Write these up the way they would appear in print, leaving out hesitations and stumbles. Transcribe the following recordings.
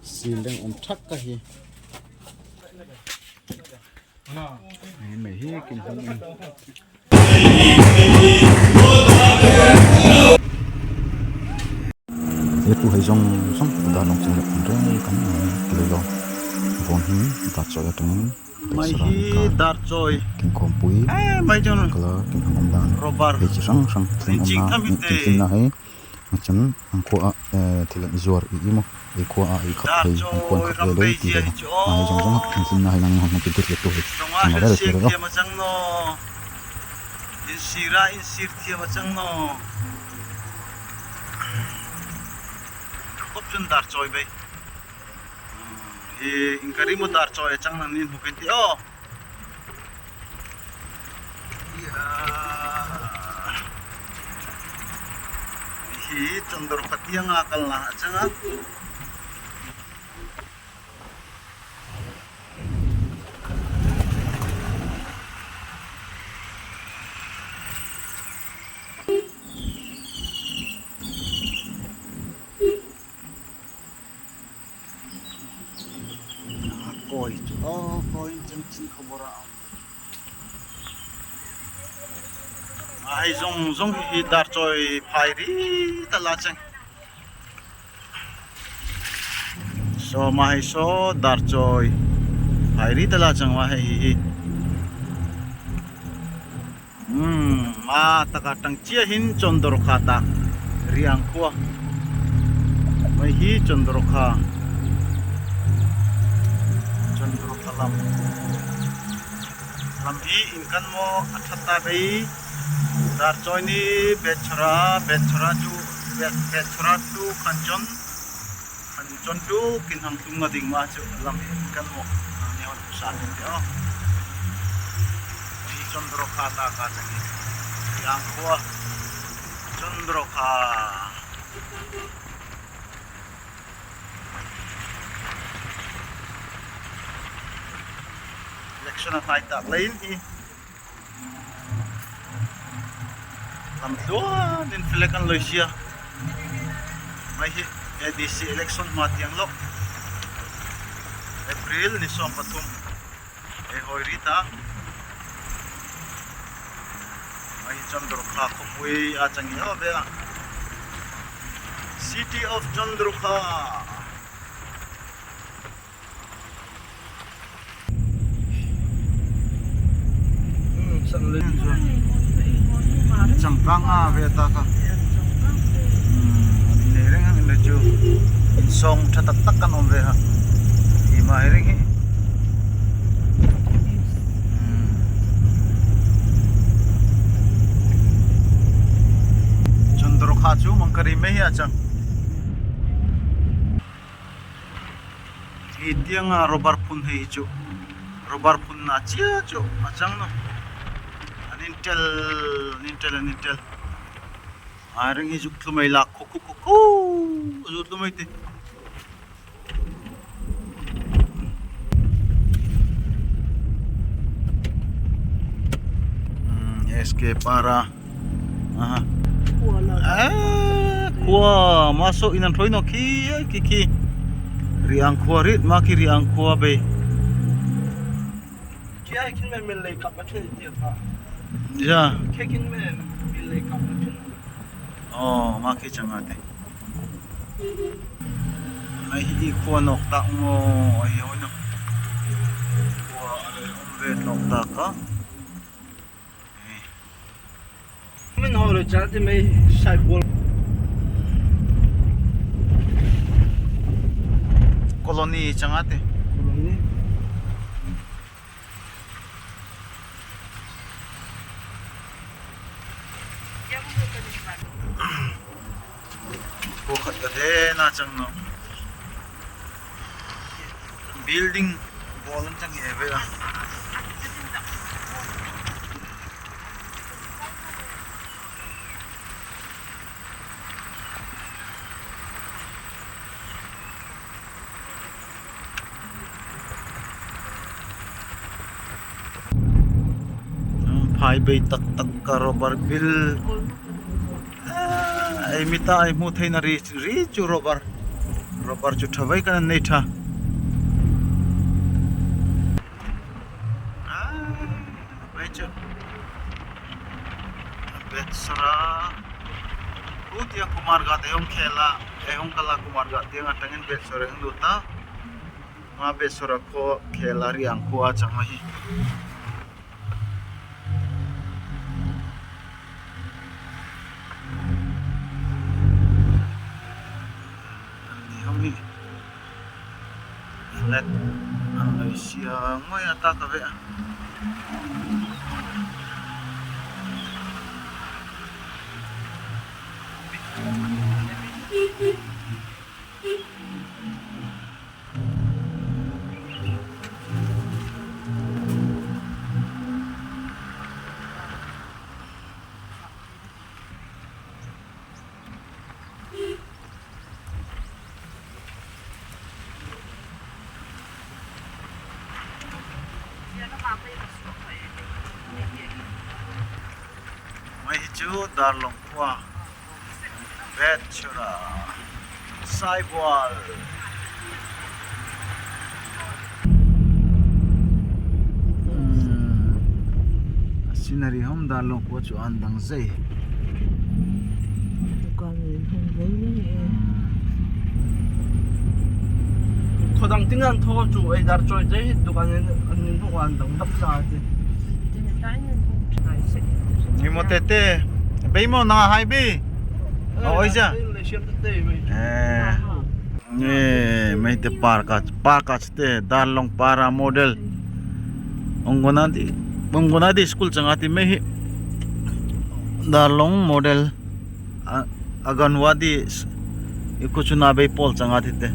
Siling thak ka hi mai hi kin hong in ye tu hai jong song da long chang le reng kan le lo bon hi da choi ateng mai hi dar choi kin kom pui mai jon kala kin hong dan robar he chi sang sang thum na kin na hai macam angko a thilan zuar I mo e ko a I khat hei angko khat le le ti le ai jong jong kin na hai nang hong ti ti tu ma da se ro macang no insira insir thia macang no kop chun dar choi bai e ingkari mo dar choi chang nan nin hukin ti o hi chondor patiang akal na changa koi chin khobora ai zong hi dar choi phai ri ta la chang so mai so dar choi phai ri ta la chang wa hi ma taka tang chia hin chondor khata riang khwa mai hi chondor kha lam hi inkan mo athata bei dar choi ni bechora tu kanchon tu kin hang tunga ding ma chu lam hi inkan mo ne on sa ni yo hi chondro kha ta ka changi yang ko chondro kha election at night that lane hi lam doan in Philippine Malaysia mai hi ADC election matiang lo April ni som patum hoi rita mai Chandrukha khopui a changi ho be City of Chandrukha Changkang a ve ta ka ne reng ang le chu in song thatak tak kan om ve ha I ma reng hi Chandrukha chu mangkari me hi a chang I tiang a robar phun hei chu robar phun na chia chu achang no Nintel Aring ijuk lumay lak kuku Azut lumay te SK para Kuwa masuk inan roy no ki riang kuwa rit maki riang kuwa be Kia kin men lay kap ma chen ti ta ja kekin men lay kap ma chen oh maki changate ai hi kuwa nok ta mo ai ho no kuwa ale ombe nok ta ka men ho le cha ti me sai bol koloni changate ni Bukat ka din na chang no building bolan chang ebe ah phai bay tak karobar bil ai mita ai mu thai na ri chu robar rubber chu thabai kan nei tha mai chu betsara utia kumar ga deong khela ehong kala kumar ga tiang atangin betsara hing luta ma betsara ko khela ri ang ko achang hi flat ang siya ngoy ata ka be mai chu darlong kwa Betsura Saibwal scenery hom darlong kwa chu andang zai khodan tingan tho chu ai dar choi je dukanen anin ho wan dang dap sa je ni mo tete bei mo na hai bi oi ja mai te parka te darlong para model ongona di school changati mai darlong model aganwadi ikuchuna bei pol changati te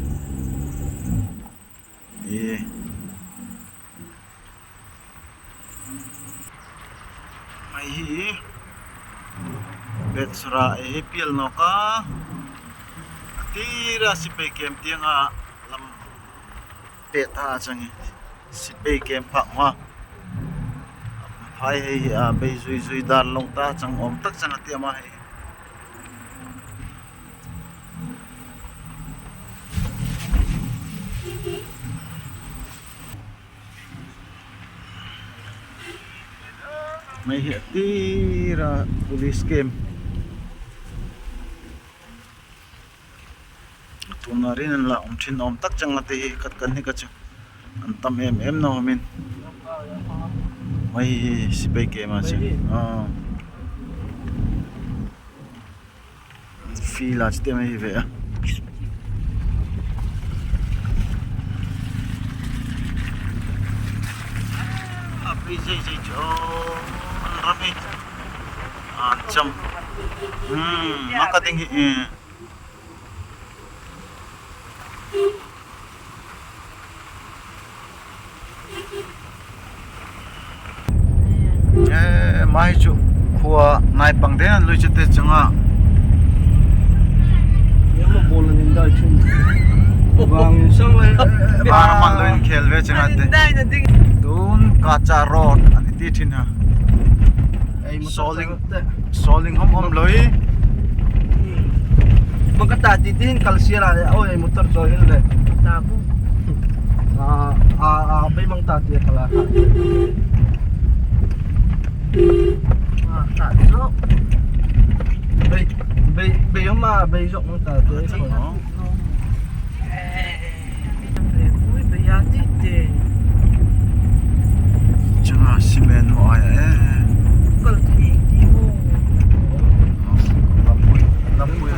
mai hi Betsura APL no ka tira si pe kem tianga lam pe ta changi si pe kem pha ma hai hei be zui dar long ta chang om tak chang ati ma hei mai hi tira police camp tunarin la thin om tak chang ati khat kan ni ka chu an tam em no min mai sipai ke ma chu fila chte mai ve api jai jo rami cham makating mai chu khua nai pang den lui chete changa yama bolan in dai chin wang sang lai bar man loin khelve changa te tun kacha road ani ti thin ha ai soling hom loi magkata titin kalsira oi motor join le tabu bay mang tati kala tak so bay yung bay sok mang tati Ui, bayati te. changa simen mo ay Kalau tinggi mo. lapoy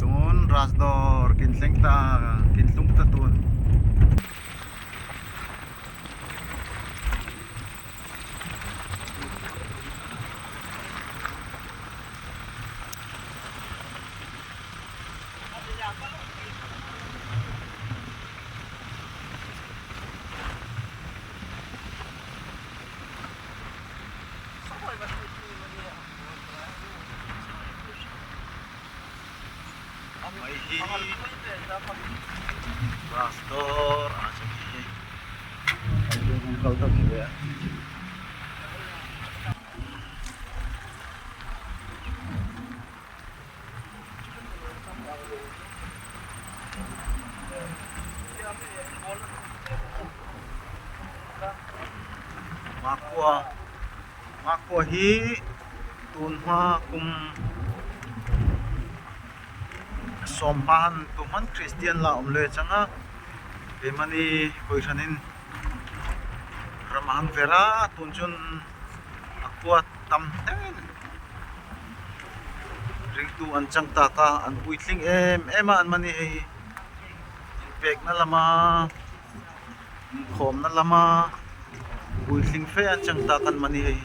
tun rasdor kintleng ta kintlung ta tun mai hi Rastor aja hi Ang kalta kaya Makwa hi tunha kum sompahan tuman Christian la omle changa bemani poisanin ramahan vera tunjun akwa tamten ringtu ancang taka an puitling ema an mani ei pek na lama khom na lama puitling fe ancang takan mani ei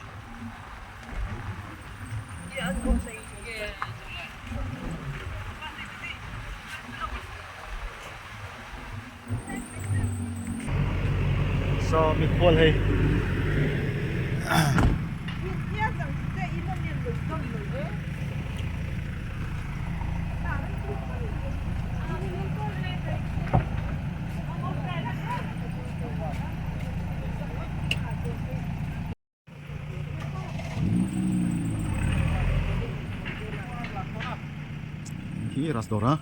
so mitpol hey hi Rasdora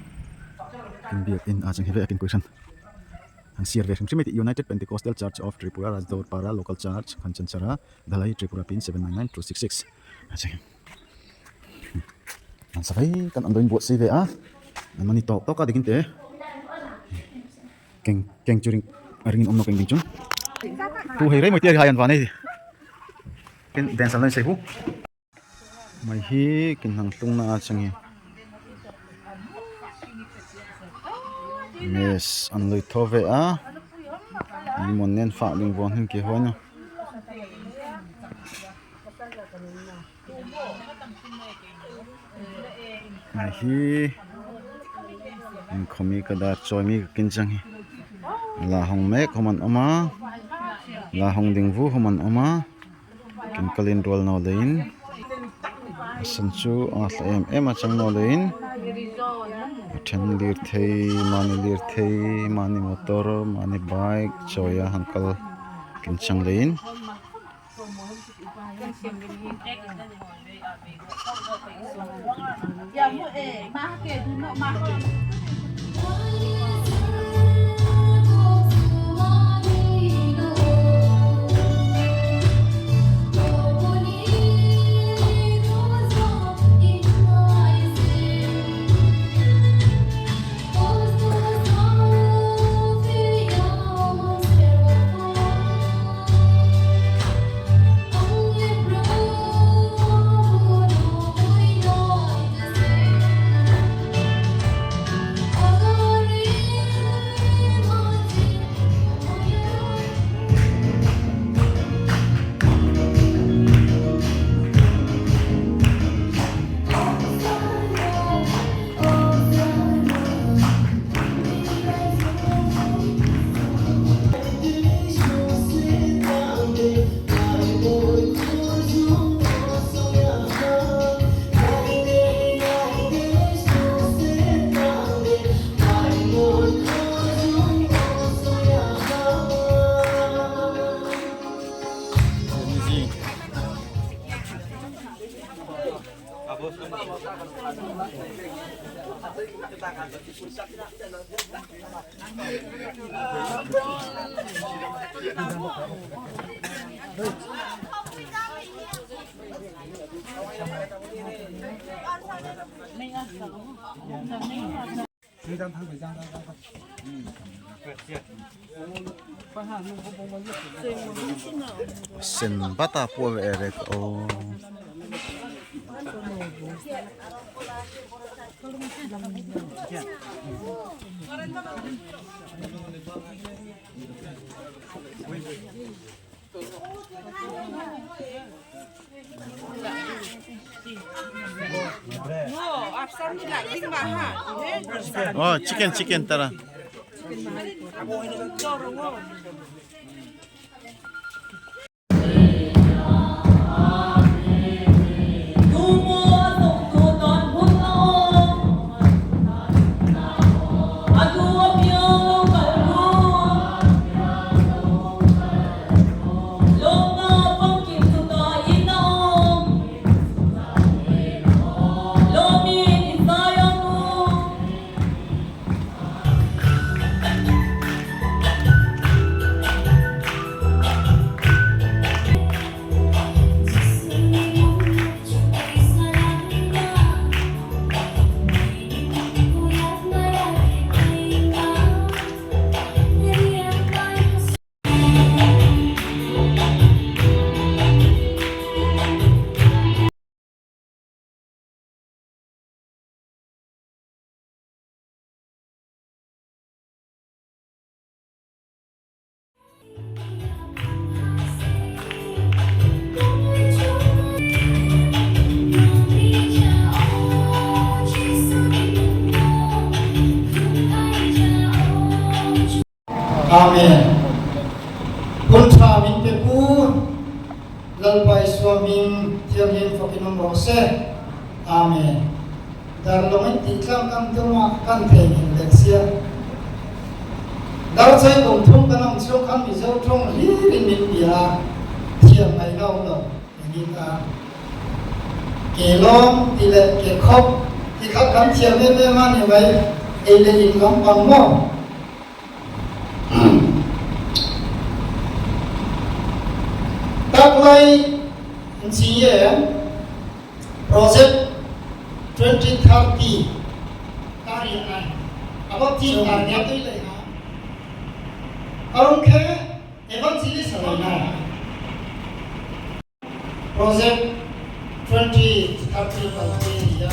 kin biak in ajang hive akin question ang sirve Trinity United Pentecostal Church of Tripura Rasdor para local church Kanchanchara Dalai Tripura pin 799266 ajang ang sakay kan andoin buat CV an mani tok tok ka dikin te keng churing aringin omno keng dingchun tu hei rei moi tiar hayan vane ken dance alai sehu mai hi kin hang tlung na changi yes an loi thove a mon nen fa ling bon hin ki hoina mai hi in khomi kadar choi mi kin changi la hong mek homan oma la hong ding vu homan oma kin kalin rol no lein sanchu a em a chang no lein then lir thei mani motor mani bike choya hankal kin chang lein sen bata po erek o oh chicken tara Amen. Kuntra min pepun lalpai suaming tiangin fakinong rose. Amen. Darlongin tikam kang tuma kan tengin leksia. Dar sai kong thong kanam siok kan mizo thong lirin min pia tiang ngai lau lo ini ka kelong tile ke khop tikap kan tiang me man ni bai ele in kam pang mo. Taklai NCA project 2030 tarian apa tim target tu le ha arung ke evangelis salana project 2030 ya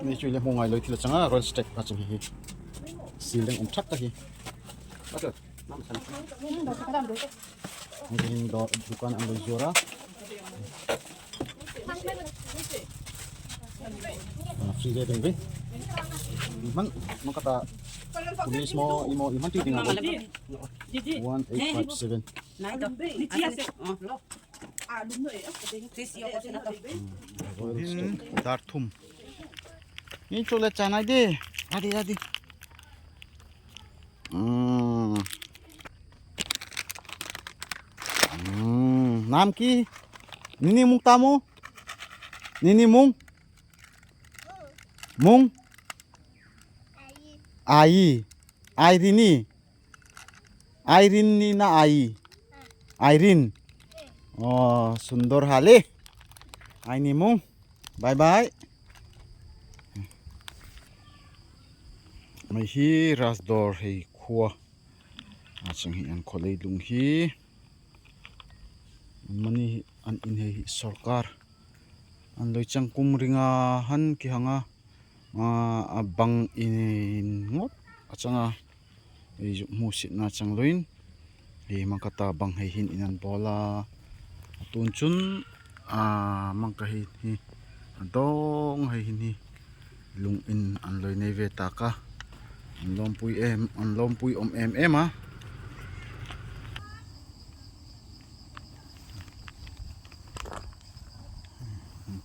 Ni chui le mongai loi thila changa roll stack ka chung hi ceiling thak ka hi Mungkin dukan ang zora free day ding man kata tulis mo iman ti ding 1857 Darthum. Ini coba cana deh. Adi. Nam ki? Nini mung tamu? Nini mung? Mung? Ai. Airini. Airini na ai. Airin. Oh, sundor hale. Ai ni mung. Bye bye. Mai hi rasdor hei khua. Achang hi an kholei lung hi. Mani an in hei sarkar. An loi chang kum ringa han ki hanga abang in ngot achanga ei mu sit na chang loin. Hei mangkata bang hei hin inan bola. Tun chun mangka hi dong hei hin hi lung in an loi nei ve ta ka. An lom pui om em a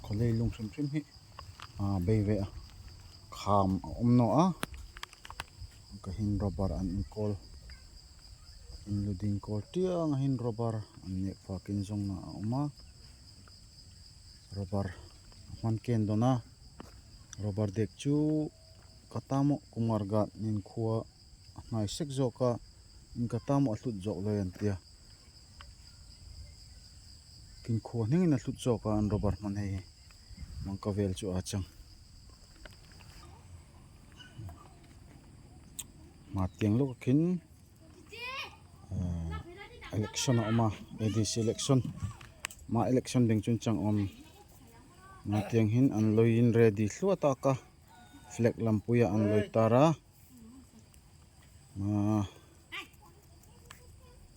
kholei lung sum hi bei ve kham om no a ka hin robar an in kol in luding kol tiang hin robar an ne pa kin jong na oma robar man ken dona robar dek chu katamo kumarga nin khuwa ngai sek joka in katamo atlut jok loyan tia kin khuwa ning na atlut joka an robar man hei mangka vel chu achang ma tiang lo kin election oma ADC election ma election ding chun chang om ma tiang hin an loin ready thluata ka flag lampuya an loi tara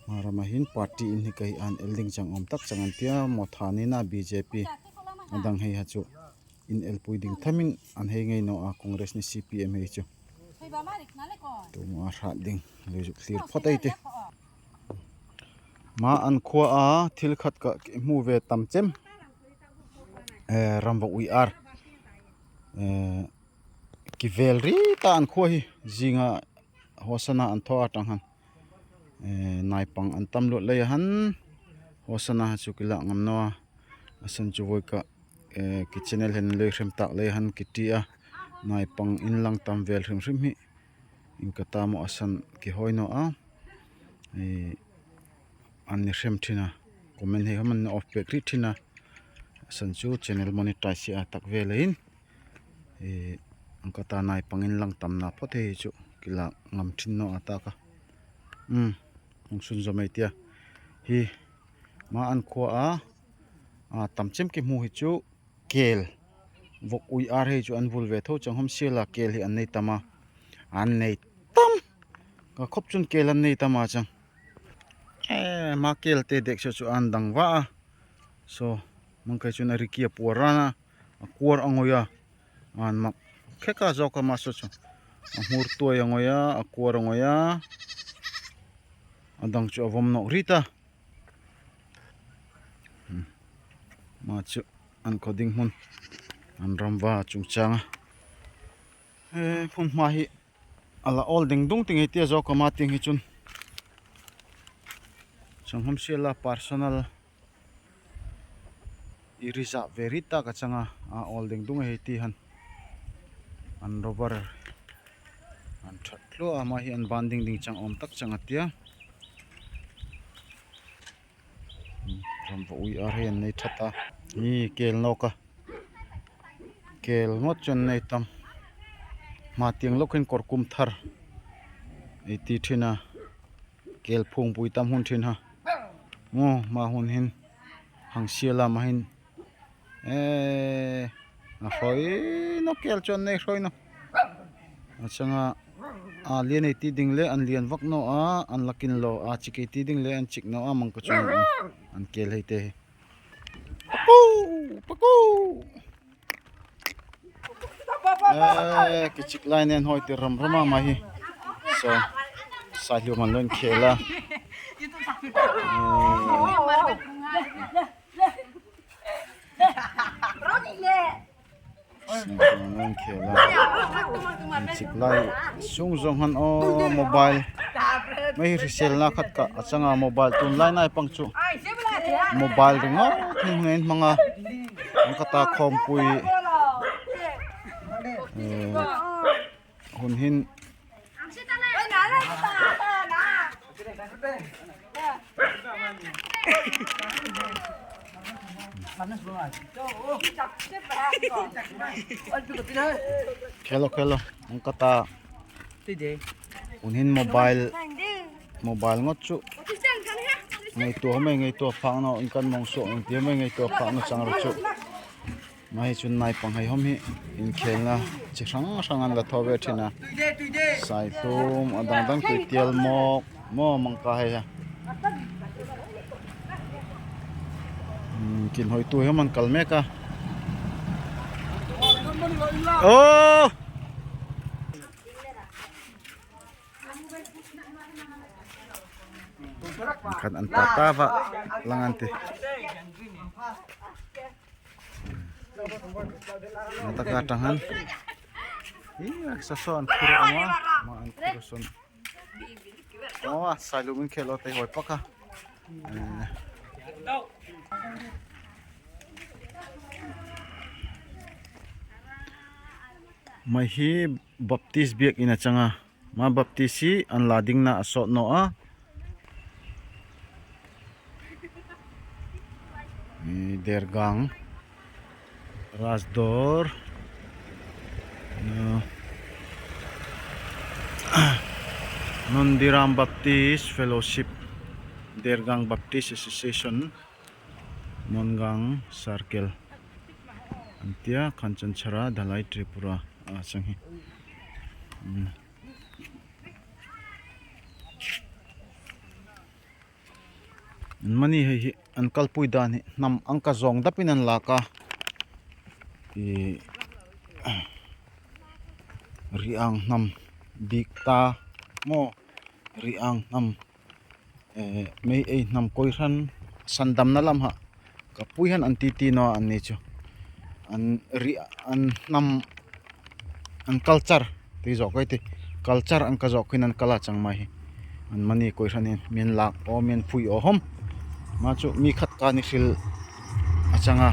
maramahin party in hi kai an elding chang om tak changan tia mothani na BJP adang hei ha chu in elpui ding thamin an hei ngei no a congress ni CPM hei chu tu ma ra ding loi ju clear photai te ma an khua a thil khat ka mu ve tam chem rambo ui ar kivel ri ta an khua hi zinga hosana an tho atang han nai pang an tam lo le han hosana chu kila ngam no asan chu voi ka ki channel hen le hrem tak le han kitia nai pang in lang tam vel hrem hrem hi in ka ta mo asan ki hoino a an ni hrem thina comment he haman off back ri thina asan chu channel monetize a tak velein ang kata nai pangin lang tam na phote chu kila ngam thin no ataka ong sun zomai tia hi ma an khua a tam chem ki mu hi chu kel vok ui ar he chu an vul ve tho chang hom sila kel hi an nei tama an nei tam ka khop chun kel an nei tama chang ma kel te dek chu an dang wa so mong kai chu na rikia purana akur angoya an mak kheka joka maso chu amur to yangoya akur angoya adang chu avom no rita ma chu an coding mun an ramwa chungchanga phun ma hi ala all ding dung ting tia joka ma ting hi chun changham sela personal irisa verita ka changa a olding dung he ti han an rover an thatlo ama hi an banding ding chang om tak changa tia ram vo ui ar hen nei thata ni kel noka kel ngot chon nei tam ma tiang lokhin korkum thar ei ti thina kel phung pui tam hun thin ha mo ma hun hin hang siala ma hin a khoi no kel chon nei khoi no achanga a lian ei ti ding le an lian vak no a an lakin lo a chiki ti ding le an chik no a mang ko chon an kel hei te paku cái chiếc line này hồi từ rầm rầm mà hi, so sai hiệu mình lên khela, lên khela, chiếc line sung sung han o mobile, mấy resell na khát cả, achanga mobile tun line này pang chu, mobile đúng không? Nên mga ang kata kompui hun hin khelo ang kata hun hin mobile ngot chu ngay to phang no in kan mong so in tiam ngay to phang no chang ro chu mai chun nai pang hai hom hi in khelna chi sang an la thobe thina sai tum adang dang ki tial mo mang ka hai ha kin hoi tu he man kalme ka oh kan an tatawa langante nataka tangan iya sason pura ama ma an kuruson oh salungun khelo te hoi paka mai hi baptist biak ina changa ma baptisi an lading na asot no a dergang Rasdor Nondiram Baptist Fellowship Dergang Baptist Association Mongang Circle Antia Kanchanchara Dalai Tripura Sanghi mani hi ankal pui dan nam angka zong dapinan laka riang nam dikta mo riang nam mei ei nam koiran sandam nalam ha kapuihan antiti no anni chu an ri an nam an culture ti zo kai ti culture an ka zo khinan kala changmai an mani koiran min lak o min pui o hom ma chu mi khat ka ni sil achanga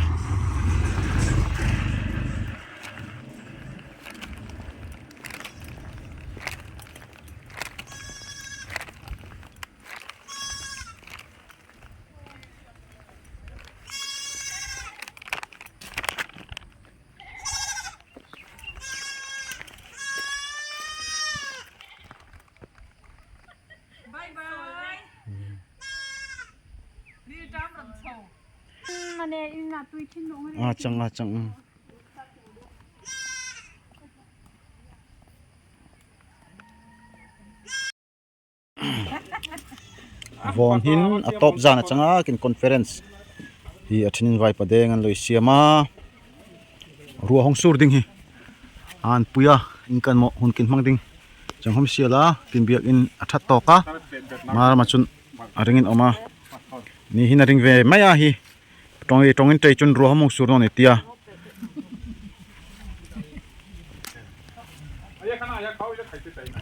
chang von hin atop jana changa kin conference hi athinin vai padeng an loi siama ruwa hong sur ding hi an puya inkan mo hun kin mang ding chang hom siala tin biak in athat to ka mar ma chun aringin oma ni hin aring ve maya hi tongin tei chun ruwa hong sur no ni tia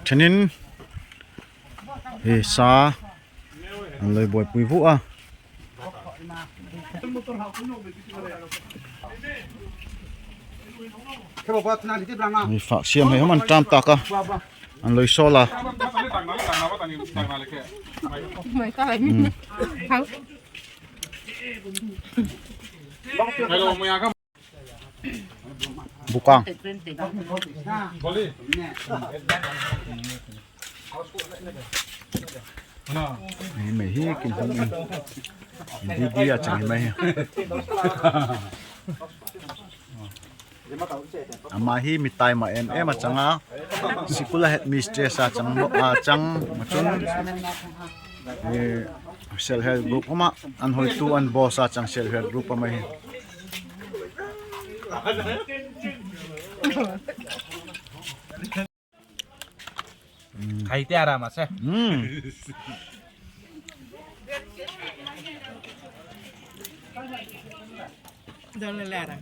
thenin he sa an loi boy pui vu a mi fa siam he man tam taka an loi sola Mày có lại mình không? bukang ni me hi kin hong in di dia chang mai ama hi mi tai ma en em changa sikula het mistress a chang mo a chang machun self help group ma an hoi tu an boss a chang self help group ma hi Khai tia ra mà xe. Đâu là lạ à?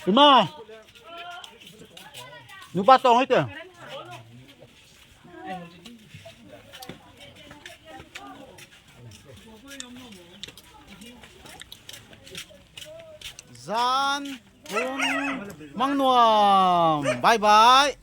Ima nu ba tong hết rồi Gian Hun Mang Nuam. Bye bye.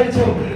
Hai